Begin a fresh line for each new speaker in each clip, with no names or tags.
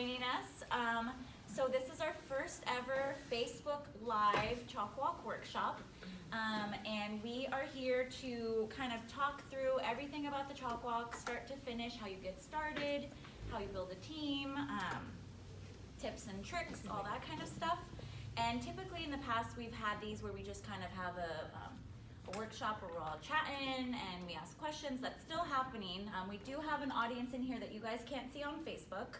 joining us. So this is our first ever Facebook Live Chalk Walk workshop. And we are here to kind of talk through everything about the Chalk Walk, start to finish, how you get started, how you build a team, tips and tricks, all that kind of stuff. And typically in the past we've had these where we just kind of have a workshop where we're all chatting and we ask questions. That's still happening. We do have an audience in here that you guys can't see on Facebook.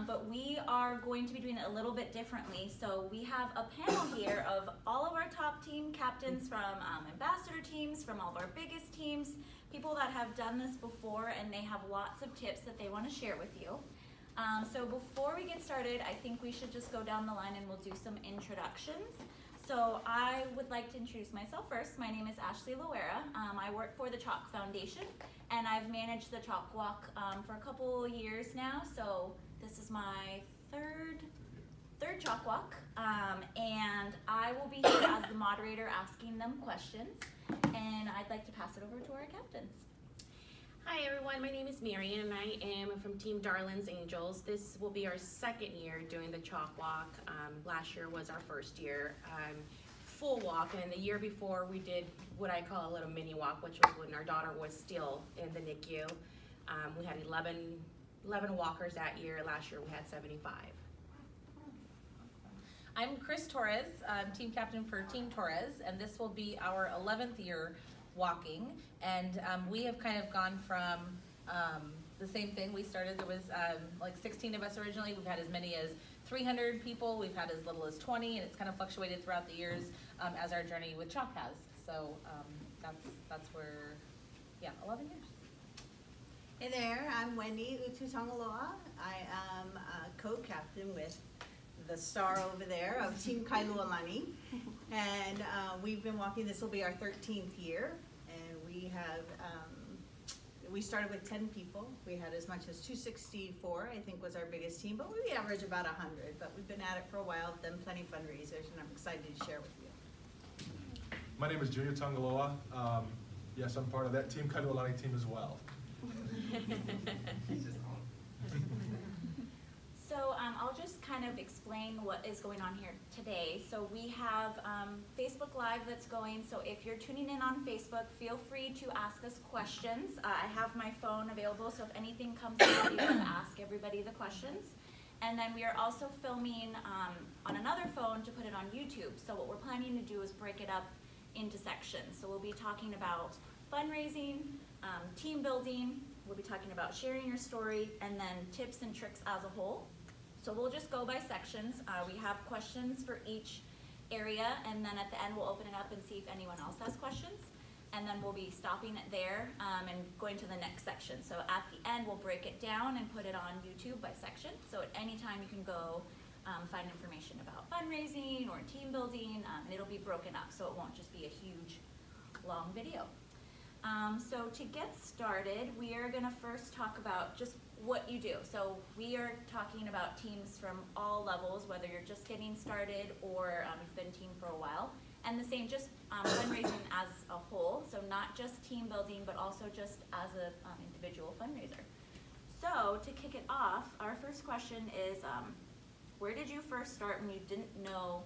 But we are going to be doing it a little bit differently. So we have a panel here of all of our top team captains from ambassador teams, from all of our biggest teams, people that have done this before, and they have lots of tips that they want to share with you. So before we get started, I think we should just go down the line and we'll do some introductions. So I would like to introduce myself first. My name is Ashley Loera. I work for the CHOC Foundation, and I've managed the Chalk Walk for a couple years now. So this is my third Chalk Walk, and I will be here as the moderator asking them questions, and I'd like to pass it over to our captains.
Hi everyone, my name is Marian and I am from Team Darlin's Angels. This will be our second year doing the Chalk Walk. Last year was our first year full walk, and the year before we did what I call a little mini walk, which was when our daughter was still in the NICU. We had 11 walkers that year. Last year we had 75.
I'm Chris Torres, team captain for Team Torres, and this will be our 11th year walking, and we have kind of gone from the same thing. We started, there was like 16 of us originally. We've had as many as 300 people. We've had as little as 20, and it's kind of fluctuated throughout the years as our journey with CHOC has. So that's where, yeah, 11 years.
Hey there, I'm Wendy Ututongaloa. I am a co-captain with the star over there of Team Kailualani. And we've been walking, this will be our 13th year. And we have, we started with 10 people. We had as much as 264, I think was our biggest team, but we average about 100. But we've been at it for a while, done plenty of fundraisers, and I'm excited to share with you.
My name is Junior Tongaloa. Yes, I'm part of that Team Kailualani team as well.
So I'll just kind of explain what is going on here today. So we have Facebook Live that's going, so if you're tuning in on Facebook, feel free to ask us questions. I have my phone available, so if anything comes up, I'll be able to ask everybody the questions. And then we are also filming on another phone to put it on YouTube. So what we're planning to do is break it up into sections. So we'll be talking about fundraising, team building, we'll be talking about sharing your story, and then tips and tricks as a whole. So we'll just go by sections. We have questions for each area, and then at the end we'll open it up and see if anyone else has questions. And then we'll be stopping it there and going to the next section. So at the end we'll break it down and put it on YouTube by section. So at any time you can go find information about fundraising or team building. It'll be broken up, so it won't just be a huge, long video. So to get started, we are going to first talk about just what you do. So we are talking about teams from all levels, whether you're just getting started or you've been team for a while. And the same, just fundraising as a whole, so not just team building, but also just as an individual fundraiser. So to kick it off, our first question is, where did you first start when you didn't know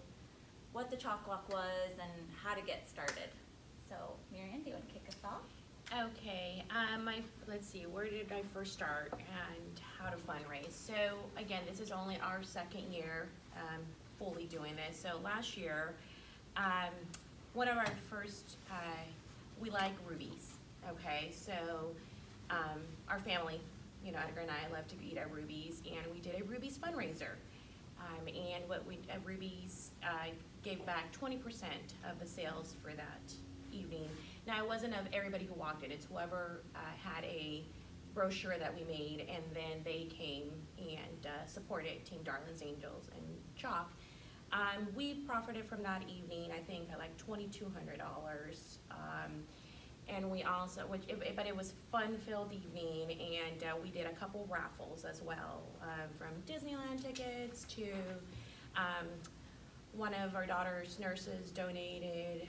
what the Chalk Walk was and how to get started? So Marianne, do you want to kick us off?
Okay, let's see, where did I first start and how to fundraise? So again, this is only our second year fully doing this. So last year, one of our first, we like rubies, okay? So our family, you know, Edgar and I love to eat our rubies, and we did a rubies fundraiser. And what we, rubies gave back 20% of the sales for that evening. Now, it wasn't of everybody who walked in. It's whoever had a brochure that we made, and then they came and supported Team Darlin's Angels and CHOC. We profited from that evening, I think, at like $2,200. And we also, but it was fun-filled evening, and we did a couple raffles as well, from Disneyland tickets to one of our daughter's nurses donated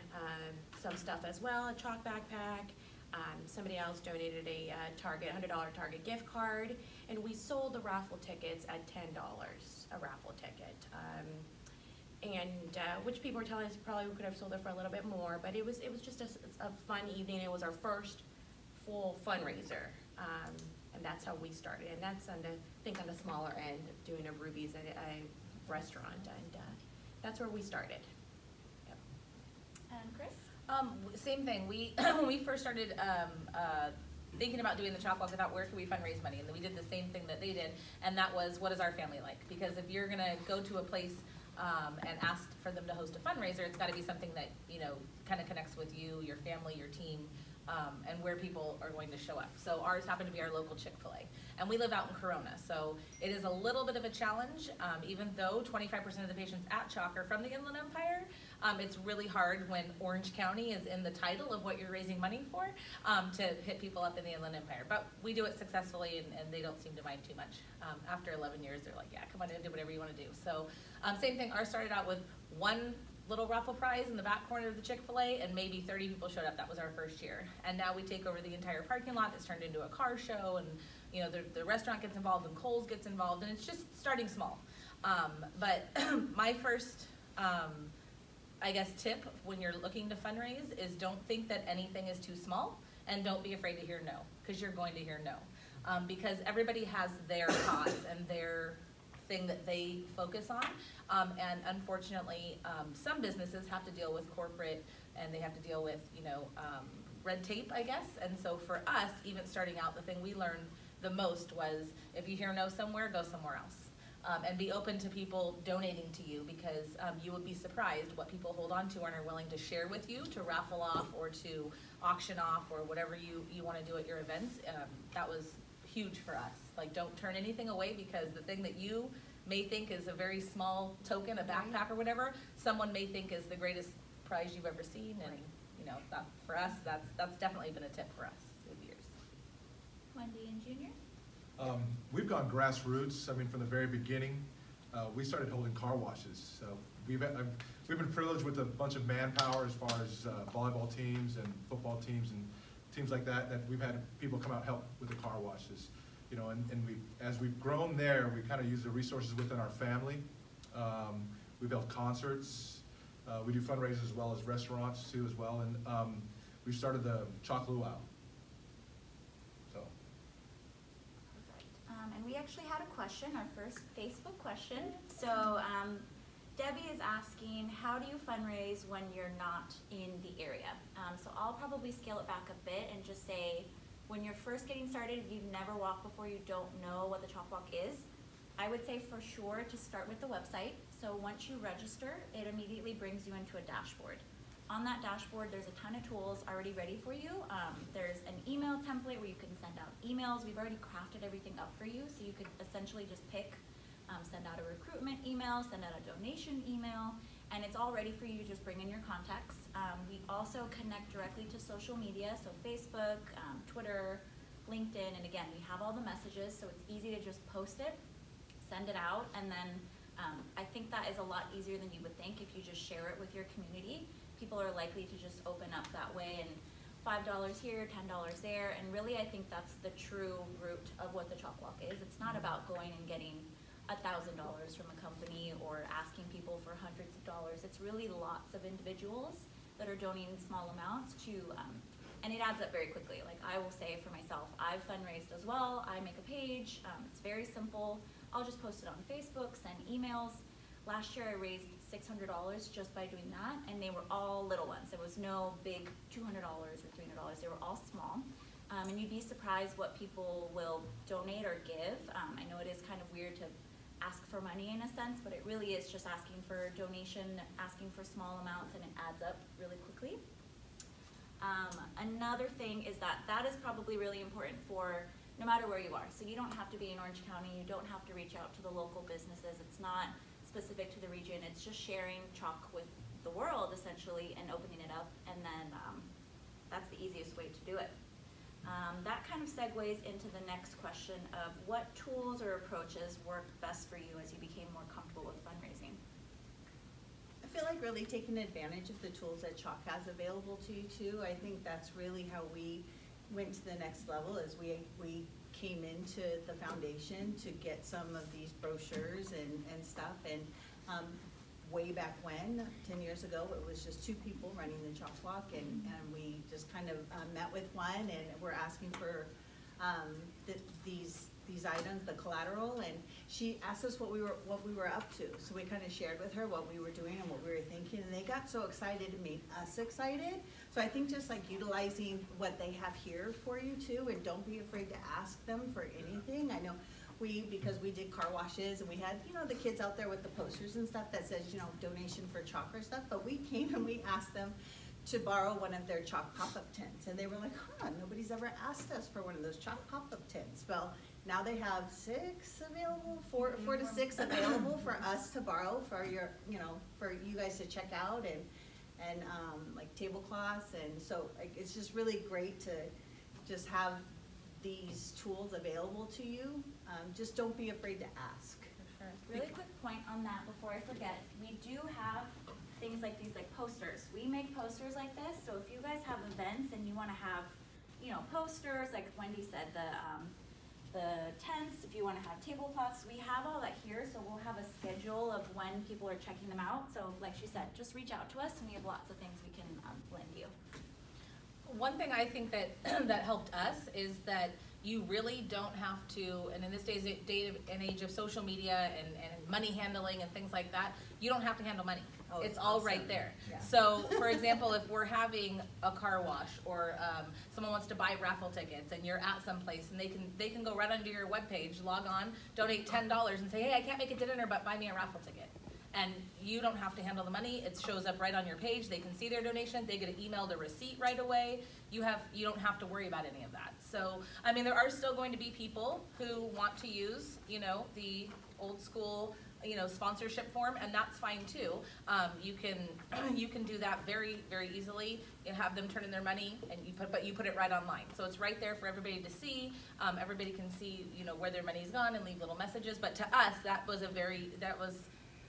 some stuff as well, a CHOC backpack. Somebody else donated a $100 Target gift card, And we sold the raffle tickets at $10 a raffle ticket. Which people were telling us probably we could have sold it for a little bit more, but it was just a fun evening. It was our first full fundraiser, and that's how we started. And that's on the smaller end of doing a Ruby's at a restaurant, and that's where we started. Yep.
And Chris?
Same thing. We when we first started thinking about doing the CHOC Walk, we thought, where can we fundraise money? And then we did the same thing that they did, and that was, what is our family like? Because if you're gonna go to a place and ask for them to host a fundraiser, it's got to be something that, you know, kind of connects with you, your family, your team, and where people are going to show up. So ours happened to be our local Chick-fil-A, and we live out in Corona, so it is a little bit of a challenge. Even though 25% of the patients at CHOC are from the Inland Empire, it's really hard when Orange County is in the title of what you're raising money for, to hit people up in the Inland Empire. But we do it successfully, and they don't seem to mind too much. After 11 years, they're like, yeah, come on in, do whatever you want to do. So same thing, ours started out with one little raffle prize in the back corner of the Chick-fil-A, and maybe 30 people showed up. That was our first year. And now we take over the entire parking lot. It's turned into a car show, and you know, the restaurant gets involved, and Kohl's gets involved, and it's just starting small. But my first, I guess, tip when you're looking to fundraise is don't think that anything is too small, and don't be afraid to hear no, because you're going to hear no. Because everybody has their cause and their thing that they focus on, and unfortunately, some businesses have to deal with corporate, and they have to deal with, you know, red tape, I guess. And so for us, even starting out, the thing we learned the most was, if you hear no somewhere, go somewhere else. And be open to people donating to you, because you would be surprised what people hold on to and are willing to share with you, to raffle off or to auction off, or whatever you want to do at your events. That was huge for us. Like, don't turn anything away, because the thing that you may think is a very small token, a backpack or whatever, someone may think is the greatest prize you've ever seen. And you know, that, for us, that's definitely been a tip for us through the years.
Wendy and Junior?
We've gone grassroots. I mean, from the very beginning, we started holding car washes. So we've been privileged with a bunch of manpower as far as volleyball teams and football teams and teams like that, that we've had people come out and help with the car washes. You know, and as we've grown there, we kind of use the resources within our family. We've held concerts. We do fundraisers as well as restaurants too as well. And we've started the CHOC Luau. So.
Perfect. And we actually had a question, our first Facebook question. So Debbie is asking, how do you fundraise when you're not in the area? So I'll probably scale it back a bit and just say, when you're first getting started, if you've never walked before, you don't know what the CHOC Walk is, I would say for sure to start with the website. So once you register, it immediately brings you into a dashboard. On that dashboard, there's a ton of tools already ready for you. There's an email template where you can send out emails. We've already crafted everything up for you, so you could essentially just pick, send out a recruitment email, send out a donation email, and it's all ready for you. Just bring in your contacts. We also connect directly to social media, so Facebook, Twitter, LinkedIn, and again, we have all the messages, so it's easy to just post it, send it out, and then I think that is a lot easier than you would think if you just share it with your community. People are likely to just open up that way, and $5 here, $10 there, and really I think that's the true root of what the CHOC Walk is. It's not about going and getting $1,000 from a company or asking people for hundreds of dollars. It's really lots of individuals that are donating small amounts to, and it adds up very quickly. Like I will say for myself, I've fundraised as well. I make a page, it's very simple. I'll just post it on Facebook, send emails. Last year I raised $600 just by doing that, and they were all little ones. There was no big $200 or $300, they were all small. And you'd be surprised what people will donate or give. I know it is kind of weird to ask for money in a sense, but it really is just asking for donation, asking for small amounts, and it adds up really quickly. Another thing is that is probably really important for no matter where you are. So you don't have to be in Orange County, you don't have to reach out to the local businesses. It's not specific to the region, it's just sharing CHOC with the world essentially and opening it up, and then that's the easiest way to do it. That kind of segues into the next question of what tools or approaches worked best for you as you became more comfortable with fundraising?
I feel like really taking advantage of the tools that CHOC has available to you too. I think that's really how we went to the next level, is we came into the foundation to get some of these brochures and stuff. And way back when, 10 years ago, it was just 2 people running the CHOC walk, and we just kind of met with one, and we're asking for these items, the collateral, and she asked us what we were up to. So we kind of shared with her what we were doing and what we were thinking, and they got so excited it made us excited. So I think just like utilizing what they have here for you too, and don't be afraid to ask them for anything. I know because we did car washes and we had, you know, the kids out there with the posters and stuff that says, you know, donation for CHOC or stuff, but we came and we asked them to borrow one of their CHOC pop-up tents, and they were like, nobody's ever asked us for one of those CHOC pop-up tents. Well, now they have 6 available, 4 to 6 available for us to borrow for your, you know, for you guys to check out, and like tablecloths, and so like, it's just really great to just have these tools available to you. Just don't be afraid to ask.
For sure.
Really quick point on that before I forget. We do have things like these, like posters. We make posters like this, so if you guys have events and you want to have, you know, posters, like Wendy said, the tents, if you want to have tablecloths, we have all that here, so we'll have a schedule of when people are checking them out. So like she said, just reach out to us, and we have lots of things we can lend you.
One thing I think that that helped us is that you really don't have to, and in this day and age of social media and money handling and things like that, you don't have to handle money.
Oh,
it's all
awesome.
right there.
Yeah.
So, for example, if we're having a car wash, or someone wants to buy raffle tickets, and you're at some place, and they can go right under your webpage, log on, donate $10, and say, hey, I can't make it to dinner, but buy me a raffle ticket. And you don't have to handle the money. It shows up right on your page. They can see their donation. They get emailed a receipt right away. You don't have to worry about any of that. So, I mean, there are still going to be people who want to use, you know, the old school, you know, sponsorship form, and that's fine too. You can do that very, very easily. You have them turn in their money, and you put it right online. So it's right there for everybody to see. Everybody can see, you know, where their money's gone and leave little messages. But to us, that was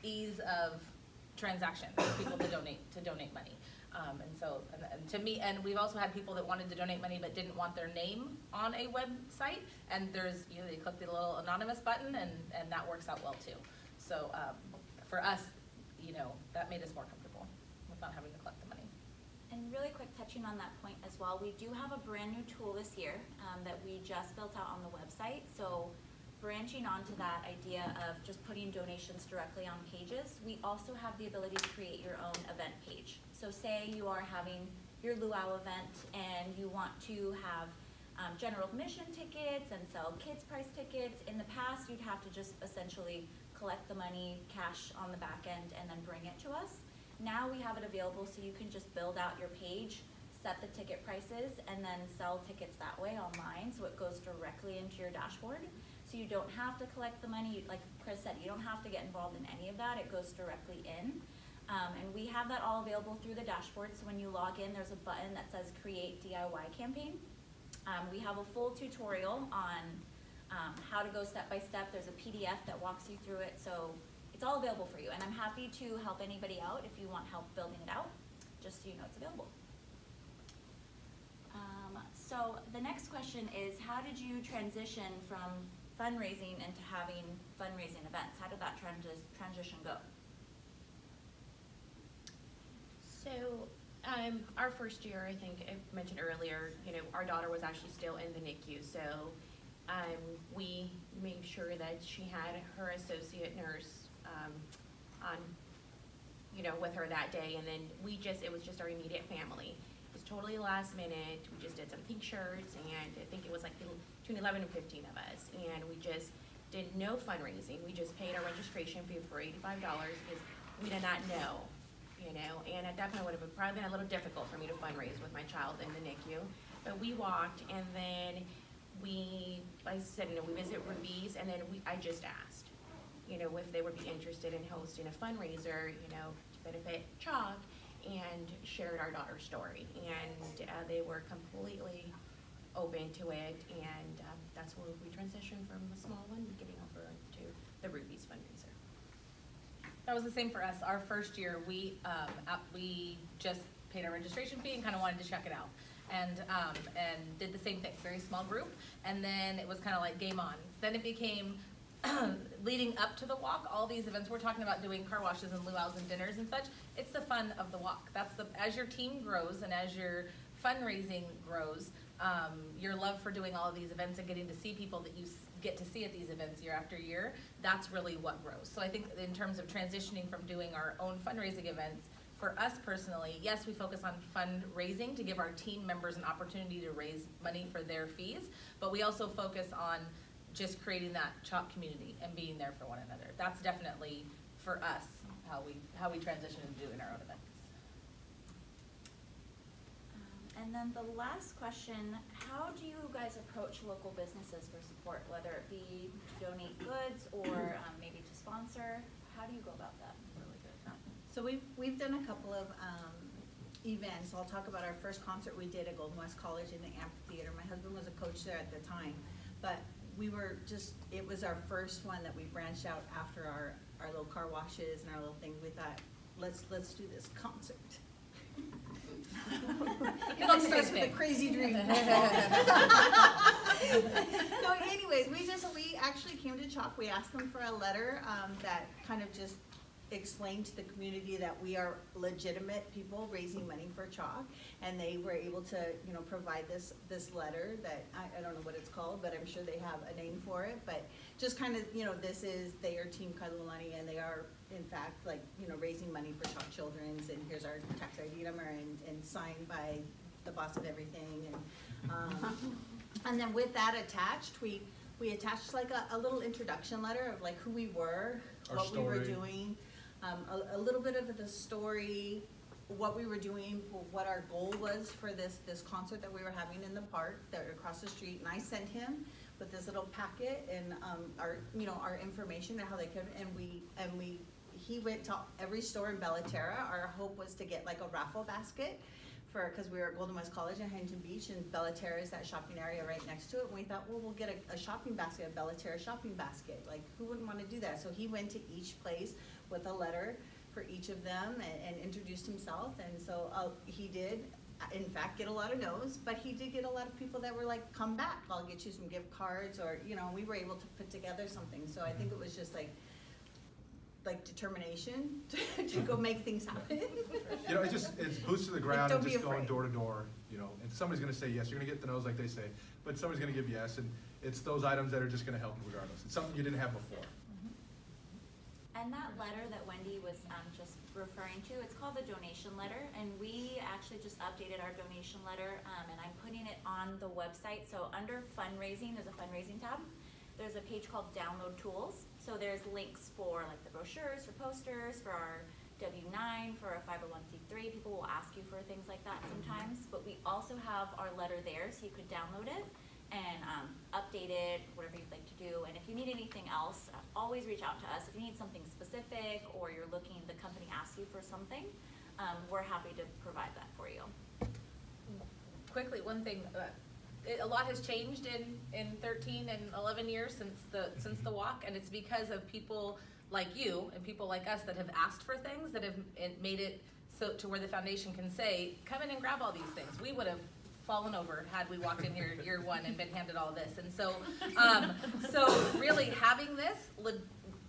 ease of transaction for people to donate money. And so, and to me, and we've also had people that wanted to donate money but didn't want their name on a website, and there's, you know, they click the little anonymous button, and that works out well too. So for us, you know, that made us more comfortable with not having to collect the money.
And really quick, touching on that point as well, we do have a brand new tool this year that we just built out on the website. So branching onto that idea of just putting donations directly on pages, we also have the ability to create your own event page. So say you are having your luau event and you want to have general admission tickets and sell kids price tickets. In the past, you'd have to just essentially collect the money, cash on the back end, and then bring it to us. Now we have it available, so you can just build out your page, set the ticket prices, and then sell tickets that way online, so it goes directly into your dashboard. So you don't have to collect the money, like Chris said, you don't have to get involved in any of that. It goes directly in. And we have that all available through the dashboard, so when you log in, there's a button that says Create DIY Campaign. We have a full tutorial on how to go step by step. There's a PDF that walks you through it, so it's all available for you. And I'm happy to help anybody out if you want help building it out, just so you know it's available. So the next question is, how did you transition from fundraising into having fundraising events? How did that transition go?
So our first year, I think I mentioned earlier, you know, our daughter was actually still in the NICU, so we made sure that she had her associate nurse on, you know, with her that day, and then it was just our immediate family. It was totally last minute. We just did some pink shirts, and I think it was like between 11 and 15 of us, and we just did no fundraising. We just paid our registration fee for $85 because we did not know. You know, and at that point it would have probably been a little difficult for me to fundraise with my child in the NICU. But we walked, and then I said, you know, we visit Ruby's, and then I just asked, you know, if they would be interested in hosting a fundraiser, you know, to benefit CHOC, and shared our daughter's story. And they were completely open to it, and that's where we transitioned from a small one getting over to the Ruby's fundraiser.
That was the same for us. Our first year, we just paid our registration fee and kind of wanted to check it out. and did the same thing, very small group, and then it was kind of like game on. Then it became leading up to the walk, all these events we're talking about, doing car washes and luau's and dinners and such. It's the fun of the walk. That's as your team grows and as your fundraising grows, your love for doing all of these events and getting to see people that you get to see at these events year after year, that's really what grows. So I think in terms of transitioning from doing our own fundraising events, for us personally, yes, we focus on fundraising to give our team members an opportunity to raise money for their fees, but we also focus on just creating that CHOC community and being there for one another. That's definitely, for us, how we transition into doing our own events.
And then the last question, how do you guys approach local businesses for support, whether it be to donate goods or maybe to sponsor? How do you go about that? Really good.
So we've done a couple of events. I'll talk about our first concert we did at Golden West College in the amphitheater. My husband was a coach there at the time, but it was our first one that we branched out after our little car washes and our little thing. We thought, let's do this concert. It starts with a crazy dream. So anyways, we actually came to CHOC. We asked them for a letter that kind of just explained to the community that we are legitimate people raising money for CHOC, and they were able to, provide this letter that I don't know what it's called, but I'm sure they have a name for it. But just kind of, they are Team Kailua-Lani, and they are in fact raising money for CHOC Children's, and here's our tax ID number and signed by the boss of everything, and then with that attached, we attached like a little introduction letter of like who we were, what we were doing. A little bit of the story, what we were doing, what our goal was for this concert that we were having in the park that across the street. And I sent him with this little packet and our information and how they could. He went to every store in Bellaterra. Our hope was to get like a raffle basket because we were at Golden West College in Huntington Beach, and Bellaterra is that shopping area right next to it. And we thought, well, we'll get a shopping basket, a Bellaterra shopping basket. Like, who wouldn't want to do that? So he went to each place with a letter for each of them and introduced himself. And so he did, in fact, get a lot of no's, but he did get a lot of people that were like, come back, I'll get you some gift cards, or, we were able to put together something. So I think it was just like determination to go make things happen.
It's boots to the ground and just going
afraid.
door to door, and somebody's gonna say yes, you're gonna get the no's like they say, but somebody's gonna give yes, and it's those items that are just gonna help regardless. It's something you didn't have before.
And that letter that Wendy was just referring to, it's called the donation letter, and we actually just updated our donation letter, and I'm putting it on the website. So under fundraising, there's a fundraising tab. There's a page called download tools. So there's links for like the brochures, for posters, for our W-9, for a 501c3. People will ask you for things like that sometimes, but we also have our letter there, so you could download it and update it, whatever you'd like to do. And if you need anything else, always reach out to us. If you need something specific or you're looking, the company asks you for something, we're happy to provide that for you.
Quickly, one thing, a lot has changed in 13 and 11 years since the walk, and it's because of people like you and people like us that have asked for things, that have made it so to where the foundation can say, come in and grab all these things. We would have fallen over had we walked in here year one and been handed all this. And so, so really having this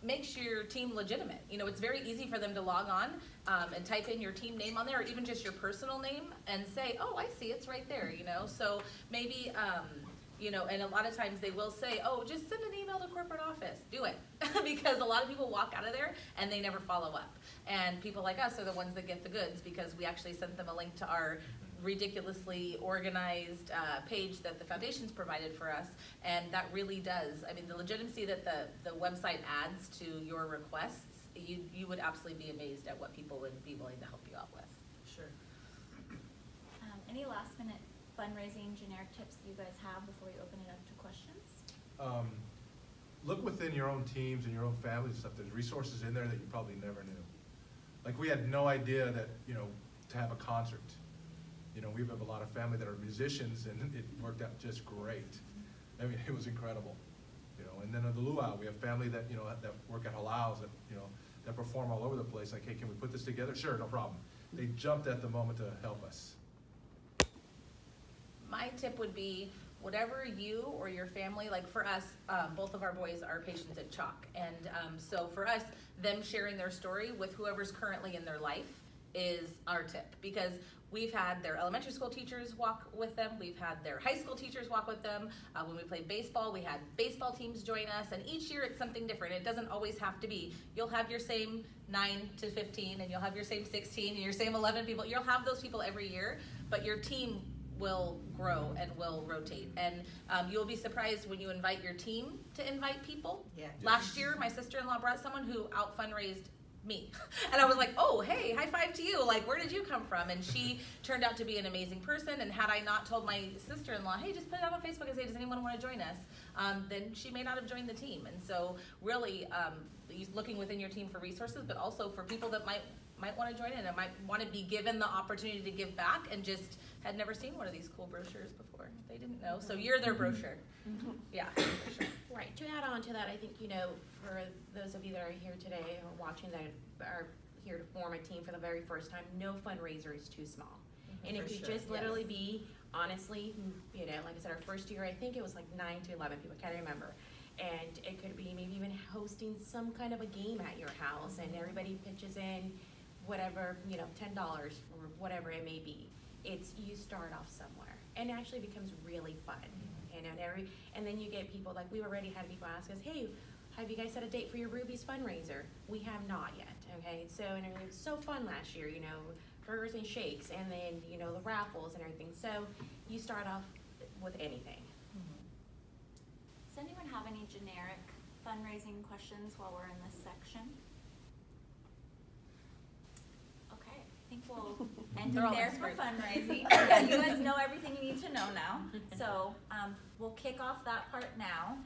makes your team legitimate. It's very easy for them to log on and type in your team name on there, or even just your personal name, and say, oh, I see, it's right there, So maybe, and a lot of times they will say, oh, just send an email to corporate office. Do it. Because a lot of people walk out of there and they never follow up. And people like us are the ones that get the goods, because we actually sent them a link to our ridiculously organized page that the foundation's provided for us, and that really does, the legitimacy that the website adds to your requests, you would absolutely be amazed at what people would be willing to help you out with.
Sure.
Any last minute fundraising generic tips that you guys have before we open it up to questions?
Look within your own teams and your own families and stuff. There's resources in there that you probably never knew. Like, we had no idea that, to have a concert. We have a lot of family that are musicians, and it worked out just great. It was incredible. And then at the luau, we have family that, that work at halals, that, that perform all over the place. Like, hey, can we put this together? Sure, no problem. They jumped at the moment to help us.
My tip would be, whatever you or your family, like for us, both of our boys are patients at CHOC. And so for us, them sharing their story with whoever's currently in their life is our tip. Because we've had their elementary school teachers walk with them. We've had their high school teachers walk with them. When we played baseball, we had baseball teams join us. And each year it's something different. It doesn't always have to be. You'll have your same 9 to 15, and you'll have your same 16, and your same 11 people. You'll have those people every year, but your team will grow and will rotate. And you'll be surprised when you invite your team to invite people.
Yeah.
Last year, my sister-in-law brought someone who out-fundraised me. And I was like, oh, hey, high five to you. Like, where did you come from? And she turned out to be an amazing person. And had I not told my sister-in-law, hey, just put it out on Facebook and say, does anyone want to join us? Then she may not have joined the team. And so really looking within your team for resources, but also for people that might want to join in and might want to be given the opportunity to give back and just had never seen one of these cool brochures before. They didn't know. So you're their brochure. Yeah, for sure.
Right. To add on to that, I think, for those of you that are here today or watching that are here to form a team for the very first time, no fundraiser is too small. And
For
it could
sure,
just literally be, honestly, like I said, our first year, I think it was like 9 to 11 people, I can't remember. And it could be maybe even hosting some kind of a game at your house, and everybody pitches in whatever, $10 or whatever it may be. It's, you start off somewhere, and it actually becomes really fun. And then you get people, like we've already had people ask us, hey, have you guys set a date for your Ruby's fundraiser? We have not yet, okay? So, and it was so fun last year, burgers and shakes, and then, the raffles and everything. So you start off with anything.
Does anyone have any generic fundraising questions while we're in this section? Okay, I think we'll end
They're
it
all
there for
experts.
fundraising. Yeah, you guys know everything you need to know now. So we'll kick off that part now.